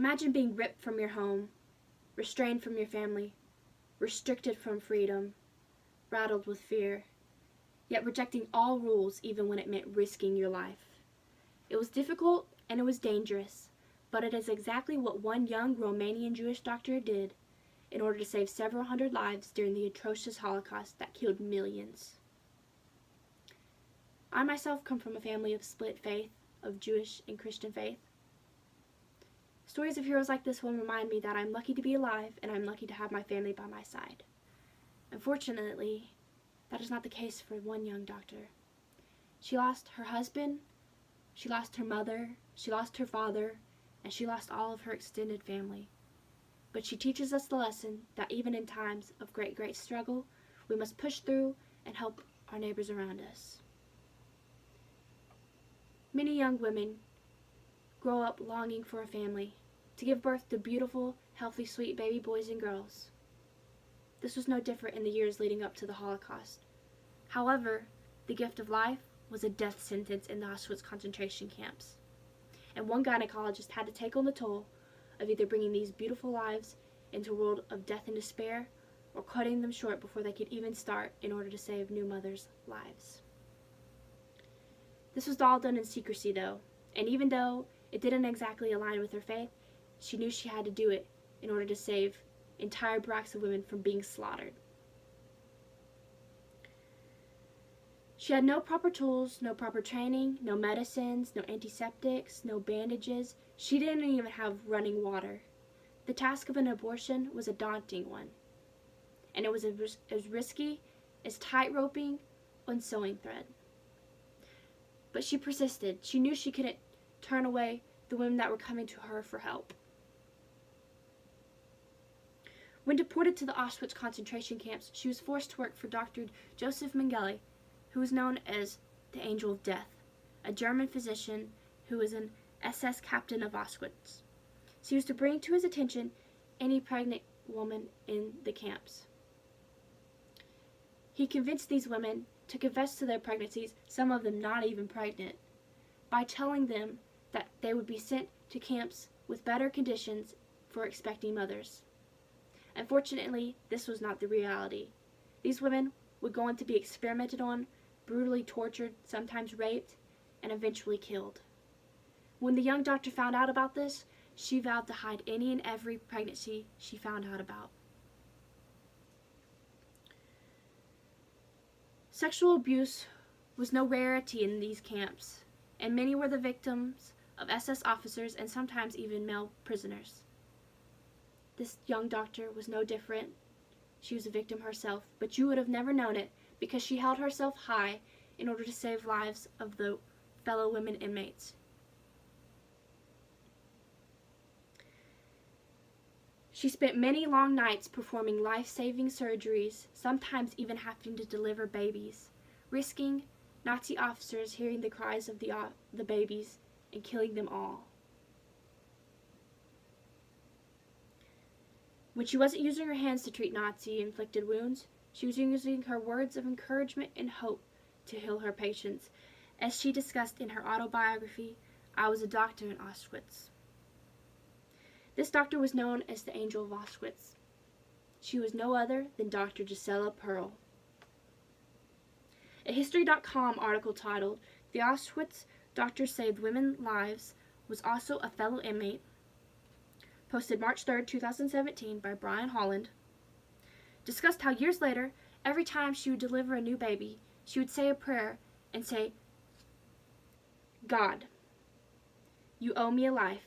Imagine being ripped from your home, restrained from your family, restricted from freedom, rattled with fear, yet rejecting all rules even when it meant risking your life. It was difficult and it was dangerous, but it is exactly what one young Romanian Jewish doctor did in order to save several hundred lives during the atrocious Holocaust that killed millions. I myself come from a family of split faith, of Jewish and Christian faith. Stories of heroes like this one remind me that I'm lucky to be alive and I'm lucky to have my family by my side. Unfortunately, that is not the case for one young doctor. She lost her husband, she lost her mother, she lost her father, and she lost all of her extended family. But she teaches us the lesson that even in times of great struggle, we must push through and help our neighbors around us. Many young women grow up longing for a family, to give birth to beautiful, healthy, sweet baby boys and girls. This was no different in the years leading up to the Holocaust. However, the gift of life was a death sentence in the Auschwitz concentration camps. And one gynecologist had to take on the toll of either bringing these beautiful lives into a world of death and despair or cutting them short before they could even start in order to save new mothers' lives. This was all done in secrecy, though, and even though it didn't exactly align with her faith, she knew she had to do it in order to save entire barracks of women from being slaughtered. She had no proper tools, no proper training, no medicines, no antiseptics, no bandages. She didn't even have running water. The task of an abortion was a daunting one, and it was as risky as tight-roping on sewing thread. But she persisted. She knew she couldn't turn away the women that were coming to her for help. When deported to the Auschwitz concentration camps, she was forced to work for Dr. Joseph Mengele, who was known as the Angel of Death, a German physician who was an SS captain of Auschwitz. She was to bring to his attention any pregnant woman in the camps. He convinced these women to confess to their pregnancies, some of them not even pregnant, by telling them that they would be sent to camps with better conditions for expecting mothers. Unfortunately, this was not the reality. These women would go on to be experimented on, brutally tortured, sometimes raped, and eventually killed. When the young doctor found out about this, she vowed to hide any and every pregnancy she found out about. Sexual abuse was no rarity in these camps, and many were the victims of SS officers and sometimes even male prisoners. This young doctor was no different. She was a victim herself, but you would have never known it because she held herself high in order to save lives of the fellow women inmates. She spent many long nights performing life-saving surgeries, sometimes even having to deliver babies, risking Nazi officers hearing the cries of the babies and killing them all. When she wasn't using her hands to treat Nazi-inflicted wounds, she was using her words of encouragement and hope to heal her patients, as she discussed in her autobiography, I Was a Doctor in Auschwitz. This doctor was known as the Angel of Auschwitz. She was no other than Dr. Gisela Pearl. A History.com article titled, The Auschwitz Doctor Saved Women's Lives was also a fellow inmate, posted March 3, 2017 by Brian Holland, discussed how years later, every time she would deliver a new baby, she would say a prayer and say, God, you owe me a life,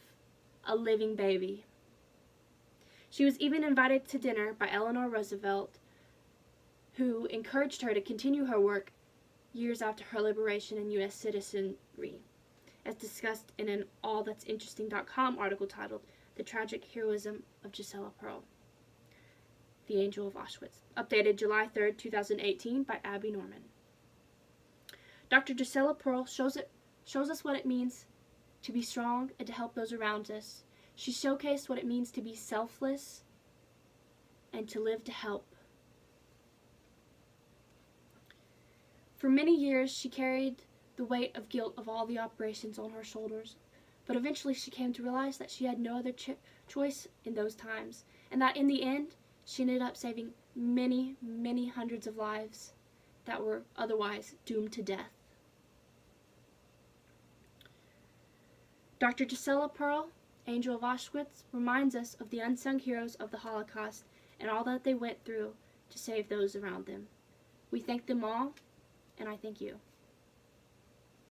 a living baby. She was even invited to dinner by Eleanor Roosevelt, who encouraged her to continue her work years after her liberation and U.S. citizenry, as discussed in an allthat'sinteresting.com article titled The Tragic Heroism of Gisela Pearl, the Angel of Auschwitz, updated July 3, 2018 by Abby Norman. Dr. Gisela Pearl shows us what it means to be strong and to help those around us. She showcased what it means to be selfless and to live to help. For many years, she carried the weight of guilt of all the operations on her shoulders, But eventually she came to realize that she had no other choice in those times, and that in the end, she ended up saving many, many hundreds of lives that were otherwise doomed to death. Dr. Gisela Pearl, Angel of Auschwitz, reminds us of the unsung heroes of the Holocaust and all that they went through to save those around them. We thank them all, and I thank you.